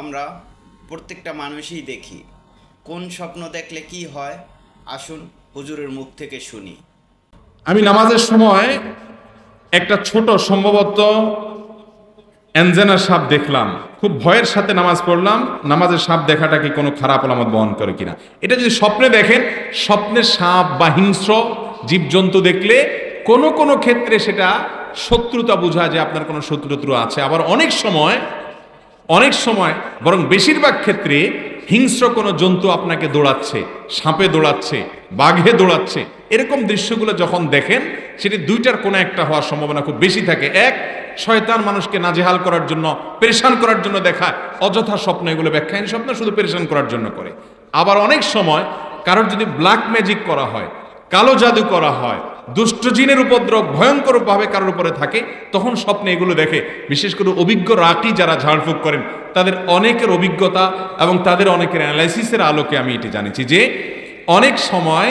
আমরা প্রত্যেকটা মানুষই দেখি। কোন স্বপ্ন দেখলে কি হয়, আসুন হুজুরের মুখ থেকে শুনি। আমি নামাজের সময় একটা ছোট সম্ভবত অ্যাঞ্জেনা সাপ দেখলাম। খুব ভয়ের সাথে নামাজ পড়লাম। নামাজের সাপ দেখাটা কি কোনো খারাপ আলামত বহন করে কিনা, এটা যদি স্বপ্নে দেখেন, স্বপ্নে সাপ বা হিংস্র জীবজন্তু দেখলে কোনো কোনো ক্ষেত্রে সেটা শত্রুতা বোঝায় যে আপনার কোনো শত্রুত্র আছে। আবার অনেক সময় বরং বেশিরভাগ ক্ষেত্রে হিংস্র কোনো জন্তু আপনাকে দৌড়াচ্ছে, সাপে দৌড়াচ্ছে, বাঘে দৌড়াচ্ছে, এরকম দৃশ্যগুলো যখন দেখেন সেটি দুইটার কোনো একটা হওয়ার সম্ভাবনা খুব বেশি থাকে। এক, শয়তান মানুষকে নাজেহাল করার জন্য, পেরেশান করার জন্য দেখায়, অযথা স্বপ্ন, এগুলো ব্যাখ্যাহীন স্বপ্ন, শুধু পেরেশান করার জন্য করে। আবার অনেক সময় কারোর যদি ব্ল্যাক ম্যাজিক করা হয়, কালো জাদু করা হয়, দুষ্ট জিনের উপদ্রব ভয়ঙ্করভাবে কারোর উপরে থাকে, তখন স্বপ্নে এগুলো দেখে। বিশেষ করে অভিজ্ঞ রাকি যারা ঝাড়ফুঁক করেন, তাদের অনেকের অভিজ্ঞতা এবং তাদের অনেকের অ্যানালাইসিসের আলোকে আমি এটি জানিছি যে অনেক সময়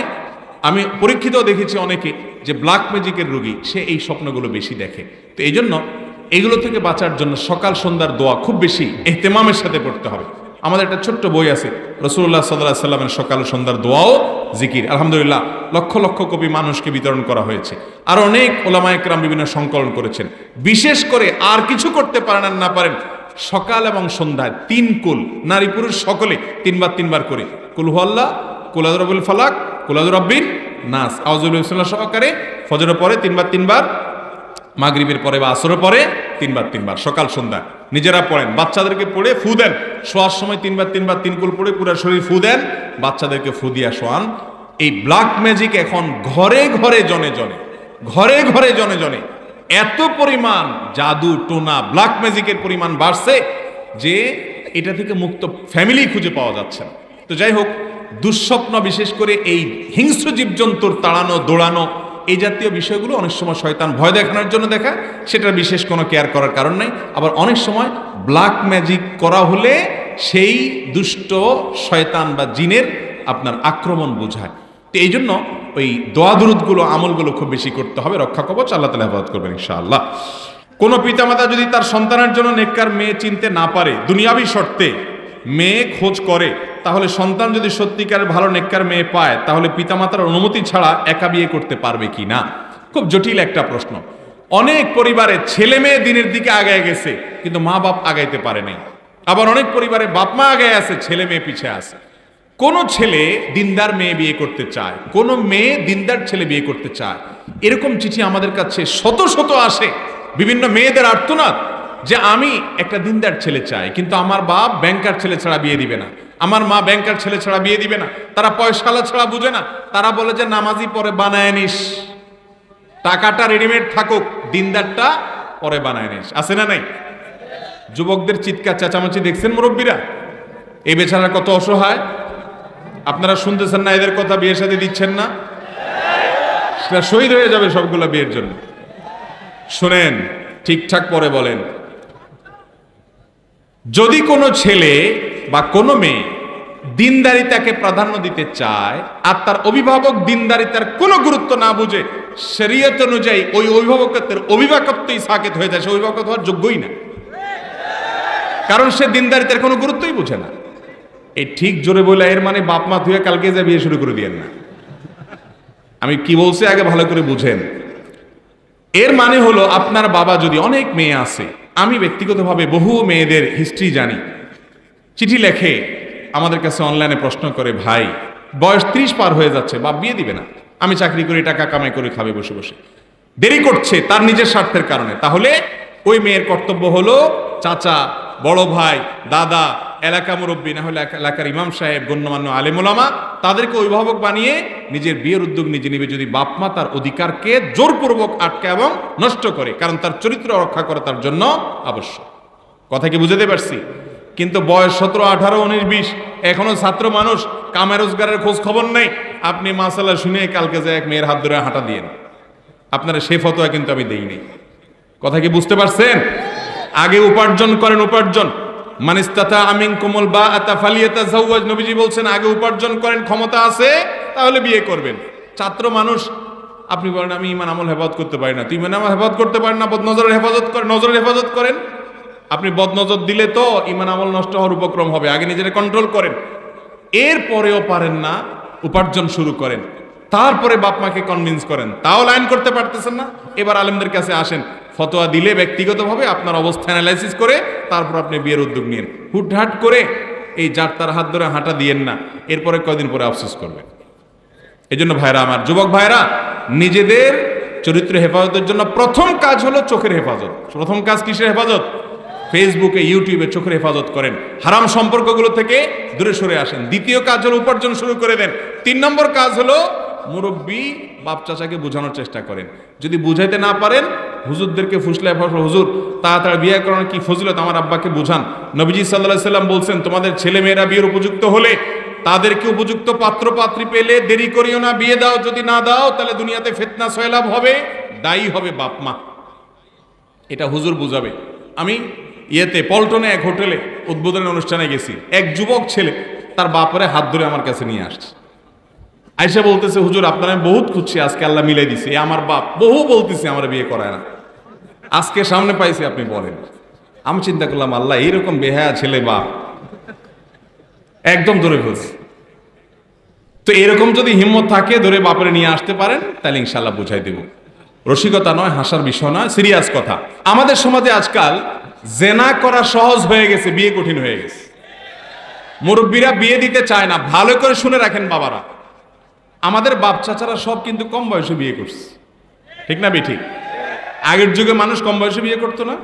আমি পরীক্ষিত দেখেছি অনেকে যে ব্ল্যাক ম্যাজিকের রোগী, সে এই স্বপ্নগুলো বেশি দেখে। তো এই জন্য এগুলো থেকে বাঁচার জন্য সকাল সন্ধ্যার দোয়া খুব বেশি ইহতেমামের সাথে পড়তে হবে। আমাদের একটা ছোট্ট বই আছে, রাসূলুল্লাহ সাল্লাল্লাহু আলাইহি সাল্লামের সকাল সন্ধ্যার দোয়াও জিকির, আলহামদুলিল্লাহ লক্ষ লক্ষ কপি মানুষকে বিতরণ করা হয়েছে। আর অনেক ওলামায়ে কেরাম বিভিন্ন সংকলন করেছেন। বিশেষ করে আর কিছু করতে পারেন আর না পারেন, সকাল এবং সন্ধ্যায় 3 কুল, নারী পুরুষ সকলে 3 বার করে কুল হুয়াল্লাহ, কুল আউযু বিল ফালাক, কুল আউযু বিরাব্বিন নাস, আউযু বিল্লাহি সহকারে ফজরের পরে 3 বার, মাগরিবের পরে বা আসরের পরে 3 বার সকাল সন্ধ্যা নিজেরা পড়েন। বাচ্চাদেরকে পড়ে ফু দেন, শোয়ার সময় 3 বার 3 কুল পড়ে পুরো শরীর ফু দেন, বাচ্চাদেরকে ফু দিয়া শোয়ান। এই ব্ল্যাক ম্যাজিক এখন ঘরে ঘরে জনে জনে এত পরিমাণ জাদু টোনা ব্ল্যাক ম্যাজিকের পরিমাণ বাড়ছে যে এটা থেকে মুক্ত ফ্যামিলি খুঁজে পাওয়া যাচ্ছে না। তো যাই হোক, দুঃস্বপ্ন, বিশেষ করে এই হিংস্র জীবজন্তুর তাড়ানো দৌড়ানো, এই জাতীয় বিষয়গুলো অনেক সময় শয়তান ভয় দেখানোর জন্য দেখায়, সেটার বিশেষ কোনো কেয়ার করার কারণ নাই। আবার অনেক সময় ব্ল্যাক ম্যাজিক করা হলে সেই দুষ্ট শয়তান বা জিনের আপনার আক্রমণ বোঝায়। তো এই জন্য ওই দোয়া দুরুদগুলো, আমলগুলো খুব বেশি করতে হবে। রক্ষা কবচ আল্লাহ তাআলা হেফাজত করবেন ইনশাআল্লাহ। কোনো পিতামাতা যদি তার সন্তানের জন্য নেককার মেয়ে চিনতে না পারে, দুনিয়াবি শর্তে মেয়ে খোঁজ করে, তাহলে সন্তান যদি সত্যিকারের ভালো নেককার মেয়ে পায়, তাহলে পিতামাতার অনুমতি ছাড়া একা বিয়ে করতে পারবে কি না? খুব জটিল একটা প্রশ্ন। অনেক পরিবারে ছেলে মেয়ে দিনের দিকে আগায় গেছে, কিন্তু মা বাপ আগাইতে পারে নাই। আবার অনেক পরিবারে বাপ মা আগায় আছে, ছেলে মেয়ে পিছে আছে। কোন ছেলে দিনদার মেয়ে বিয়ে করতে চায়, কোন মেয়ে দিনদার ছেলে বিয়ে করতে চায়, এরকম চিঠি আমাদের কাছে শত শত আসে। বিভিন্ন মেয়েদের আর্তনাদ যে আমি একটা দিনদার ছেলে চাই, কিন্তু আমার বাপ ব্যাংকার ছেলে ছাড়া বিয়ে দিবে না, আমার মা ব্যাংকার ছেলে ছাড়া বিয়ে দিবে না, তারা পয়সালা ছাড়া বুঝে না, তারা বলে যে নামাজি পরে বানায় নিস, টাকাটা রেডিমেড থাকুক, দিনদারটা পরে বানায় নিস। আছে না নাই? যুবকদের চিৎকার চেঁচামেচি দেখছেন মুরব্বীরা? এই বেচারা কত অসহায়, আপনারা শুনতেছেন না? এদের কথা বিয়ের সাথে দিচ্ছেন না? সেটা শহীদ হয়ে যাবে সবগুলা বিয়ের জন্য। শুনেন, ঠিকঠাক পরে বলেন। যদি কোনো ছেলে বা কোনো মেয়ে দিনদারিতাকে প্রাধান্য দিতে চায় আর তার অভিভাবক দিনদারিতার কোনো গুরুত্ব না বুঝে, শরীয়ত অনুযায়ী ওই অভিভাবকত্বের অভিভাবকত্বই সাকেত হয়ে যায়, সে অভিভাবক হওয়ার যোগ্যই না, কারণ সে দিনদারিতার কোনো গুরুত্বই বুঝে না। এই ঠিক জোরে বলে এর মানে বাপ মা ধুয়ে কালকে যা বিয়ে শুরু করে দিয়েন না। আমি কি বলছি আগে ভালো করে বুঝেন। এর মানে হলো আপনার বাবা যদি, অনেক মেয়ে আছে, আমি ব্যক্তিগতভাবে বহু মেয়েদের হিস্ট্রি জানি, চিঠি লেখে আমাদের কাছে, অনলাইনে প্রশ্ন করে, ভাই বয়স 30 পার হয়ে যাচ্ছে, বাপ বিয়ে দিবে না, আমি চাকরি করি, টাকা কামাই করে খাবে বসে বসে, দেরি করছে তার নিজের স্বার্থের কারণে। তাহলে ওই মেয়ের কর্তব্য হলো চাচা, বড় ভাই, দাদা, এলাকা মুরব্বী, না হলে এলাকার ইমাম সাহেব, গণ্যমান্য আলেম ওলামা, তাদেরকে অভিভাবক বানিয়ে নিজের বিয়ের উদ্যোগ নিজে নিবে, যদি বাপ মা তার অধিকারকে জোরপূর্বক আটকে এবং নষ্ট করে, কারণ তার চরিত্র রক্ষা করা তার জন্য আবশ্যক। কথা কি বুঝাতে পারছি? কিন্তু বয়স 17, 18, 19, 20, এখনো ছাত্র মানুষ, কামে রোজগারের খোঁজ খবর নেই, আপনি মাসালা শুনে কালকে যে এক মেয়ের হাত ধরে হাঁটা দিয়েন, আপনারা সে ফতোয়া কিন্তু আমি দেইনি। কথা কি বুঝতে পারছেন? আগে উপার্জন করেন, উপার্জন। মানিস্তাতা আমিনকুমুল বাআতা ফালিয়াতাযাওয়াজ, নবীজি বলছেন আগে উপার্জন করেন, ক্ষমতা আছে তাহলে বিয়ে করবেন। ছাত্র মানুষ, আপনি বলেন আমি ইমান আমল হেফাজত করতে পারি না, তুই ইমান আমল হেফাজত করতে পারেন না, বদনজরের হেফাজত করেন, নজরের হেফাজত করেন। আপনি বদনজর দিলে তো ইমান আমল নষ্ট হওয়ার উপক্রম হবে, আগে নিজেরা কন্ট্রোল করেন। এরপরেও পারেন না, উপার্জন শুরু করেন, তারপরে বাপ মাকে কনভিন্স করেন, তাও লাইন করতে পারতেছেন না, এবার আলেমদের কাছে আসেন, ফতোয়া দিলে ব্যক্তিগতভাবে আপনার অবস্থা অ্যানালাইসিস করে তারপর আপনি বিয়ের উদ্যোগ নিন। হুটহাট করে এই যার তার হাত ধরে হাঁটা দিয়েন না, এরপরে কয়দিন পরে আফসোস করবেন। এই জন্য ভাইরা আমার, যুবক ভাইরা, নিজেদের চরিত্র হেফাজতের জন্য প্রথম কাজ হলো চোখের হেফাজত। প্রথম কাজ কিসের হেফাজত? ফেসবুকে, ইউটিউবে চোখের হেফাজত করেন, হারাম সম্পর্কগুলো থেকে দূরে সরে আসেন। দ্বিতীয় কাজ হলো উপার্জন শুরু করে দেন। 3 নম্বর কাজ হলো মুরব্বী বাপ চাচাকে বোঝানোর চেষ্টা করেন। যদি বুঝাইতে না পারেন, হুজুরদেরকে ফুসলায় হুজুর তাড়াতাড়ি বিয়ে করানোর কি ফজিলত, আমার আব্বাকে বুঝান। নবীজি সাল্লাল্লাহু আলাইহি সাল্লাম বলছেন, তোমাদের ছেলে মেয়েরা বিয়ের উপযুক্ত হলে তাদেরকে উপযুক্ত পাত্র পাত্রী পেলে দেরি করিও না, বিয়ে দাও। যদি না দাও তাহলে দুনিয়াতে ফিতনা সয়লাব হবে, দায়ী হবে বাপ মা। এটা হুজুর বুঝাবে। আমি পল্টনে এক হোটেলে উদ্বোধনের অনুষ্ঠানে গেছি, এক যুবক ছেলে তার বাপরে হাত ধরে আমার কাছে নিয়ে আসছে। আয়সা বলতেছে, হুজুর আপনার আমি বহুত খুঁজছি, আজকে আল্লাহ মিলাই দিছে। আমার বাপ বহু বলতেছে আমার বিয়ে করায় না, আজকে সামনে পাইছি, আপনি বলেন। আমি চিন্তা করলাম, আল্লাহ এইরকম বেহায়া ছেলে বাপ একদম ধরে ফেলছে। তো এরকম যদি হিম্মত থাকে ধরে বাপরে নিয়ে আসতে পারেন, তাহলে ইনশাল্লাহ বুঝাই দেব। রসিকতা নয়, হাসার বিষয় নয়, সিরিয়াস কথা। আমাদের সমাজে আজকাল জেনা করা সহজ হয়ে গেছে, বিয়ে কঠিন হয়ে গেছে। মুরব্বীরা বিয়ে দিতে চায় না। ভালো করে শুনে রাখেন বাবারা, আমাদের বাপ চাচারা সব কিন্তু কম বয়সে বিয়ে করছে, ঠিক না বেঠিক? আগের যুগে মানুষ কম বয়সে বিয়ে করতো না।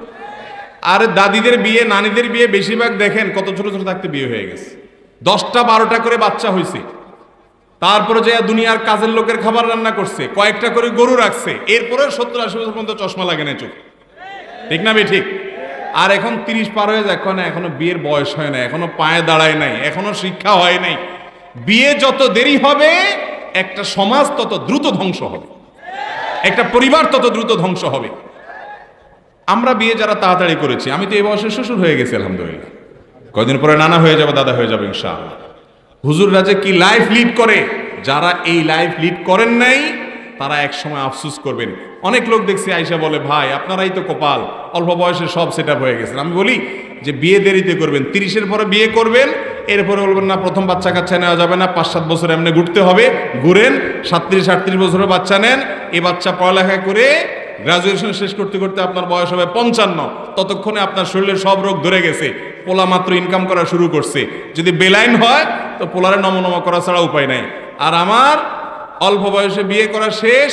আর দাদিদের বিয়ে, নানিদের বিয়ে বেশিরভাগ দেখেন কত ছোট ছোট থাকতে বিয়ে হয়ে গেছে, 10টা 12টা করে বাচ্চা হয়েছে। তারপরে যে দুনিয়ার কাজের লোকের খাবার রান্না করছে, কয়েকটা করে গরু রাখছে, এরপরে 70-80 বছর পর্যন্ত চশমা লাগে না চোখ, ঠিক না বেঠিক? আর এখন 30 পার হয়ে যায়, এখনো বিয়ের বয়স হয় না, এখনো পায়ে দাঁড়ায় নাই, এখনো শিক্ষা হয় নাই। বিয়ে যত দেরি হবে একটা সমাজ তত দ্রুত ধ্বংস হবে, একটা পরিবার তত দ্রুত ধ্বংস হবে। আমরা বিয়ে যারা তাড়াতাড়ি করেছি, আমি তো এই বয়সে শ্বশুর হয়ে গেছি আলহামদুলিল্লাহ, কয়দিন পরে নানা হয়ে যাবে, দাদা হয়ে যাবে ইনশাআল্লাহ। হুজুররা যে কি লাইফ লিড করে, যারা এই লাইফ লিড করেন নাই তারা এক সময় আফসোস করবেন। অনেক লোক দেখছি আইসা বলে, ভাই আপনারাই তো কপাল, অল্প বয়সে সব সেট আপ হয়ে গেছে। আমি বলি যে বিয়ে দেরিতে করবেন, 30-এর পরে বিয়ে করবেন, এরপরে বলবেন না প্রথম বাচ্চা কাচ্চা নেওয়া যাবে না, 5-7 বছর এমনি ঘুরতে হবে, ঘুরেন, 37-38 বছরের বাচ্চা নেন। এই বাচ্চা পড়ালেখা করে গ্রাজুয়েশন শেষ করতে করতে আপনার বয়স হবে 55, ততক্ষণে আপনার শরীরের সব রোগ ধরে গেছে, পোলা মাত্র ইনকাম করা শুরু করছে। যদি বেলাইন হয় তো পোলারে নমনম করা ছাড়া উপায় নাই। আর আমার অল্প বয়সে বিয়ে করা শেষ,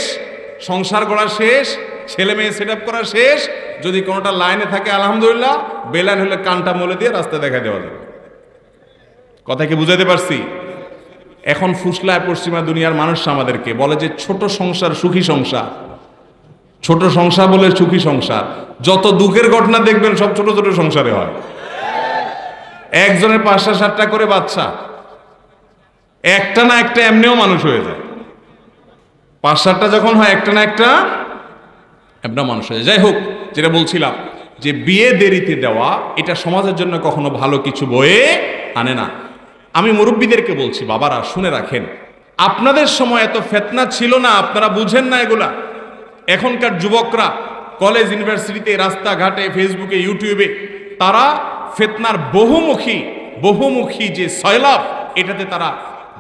সংসার করা শেষ, ছেলে মেয়ে সেট আপ করা শেষ। যদি কোনোটা লাইনে থাকে আলহামদুলিল্লাহ, বেলাইন হলে কানটা মলে দিয়ে রাস্তা দেখা দেওয়া যাবে। কথা কি বুঝাতে পারছি? এখন ফুসলায় পশ্চিমা দুনিয়ার মানুষ আমাদেরকে বলে যে ছোট সংসার সুখী সংসার, ছোট সংসার বলে সুখী সংসার। যত দুঃখের ঘটনা দেখবেন সব ছোট ছোট সংসারে হয়। একজনের 5টা 7টা করে বাচ্চা, একটা না একটা এমনিও মানুষ হয়ে যায়। 5-7টা যখন হয়, একটা না একটা এমনি মানুষ হয়ে যায়। যাই হোক, যেটা বলছিলাম যে বিয়ে দেরিতে দেওয়া এটা সমাজের জন্য কখনো ভালো কিছু বয়ে আনে না। আমি মুরব্বীদেরকে বলছি, বাবারা শুনে রাখেন, আপনাদের সময় এত ফিতনা ছিল না, আপনারা বুঝেন না এগুলা। এখনকার যুবকরা কলেজ ইউনিভার্সিটিতে, রাস্তাঘাটে, ফেসবুকে, ইউটিউবে তারা ফিতনার বহুমুখী যে সয়লাব, এটাতে তারা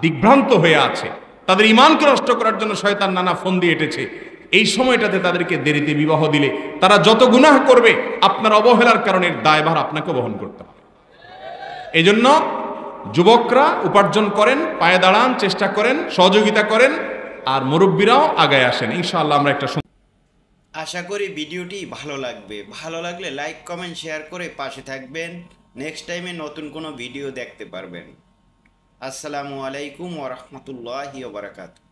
দিগ্ভ্রান্ত হয়ে আছে। তাদের ঈমানকে নষ্ট করার জন্য শয়তান নানা ফোন দিয়ে এটেছে। এই সময়টাতে তাদেরকে দেরিতে বিবাহ দিলে তারা যত গুনাহ করবে, আপনার অবহেলার কারণে দায়ভার আপনাকে বহন করতে হবে। এই জন্য যুবকরা উপার্জন করেন, পায়ে দাঁড়ান, চেষ্টা করেন, সহযোগিতা করেন, আর মুরব্বীরাও আগায় আসেন। ইনশাআল্লাহ আমরা একটা আশা করি ভিডিওটি ভালো লাগবে। ভালো লাগলে লাইক, কমেন্ট, শেয়ার করে পাশে থাকবেন। নেক্সট টাইমে নতুন কোনো ভিডিও দেখতে পারবেন। আসসালামু আলাইকুম ওয়া রাহমাতুল্লাহি ওয়া বারাকাতুহু।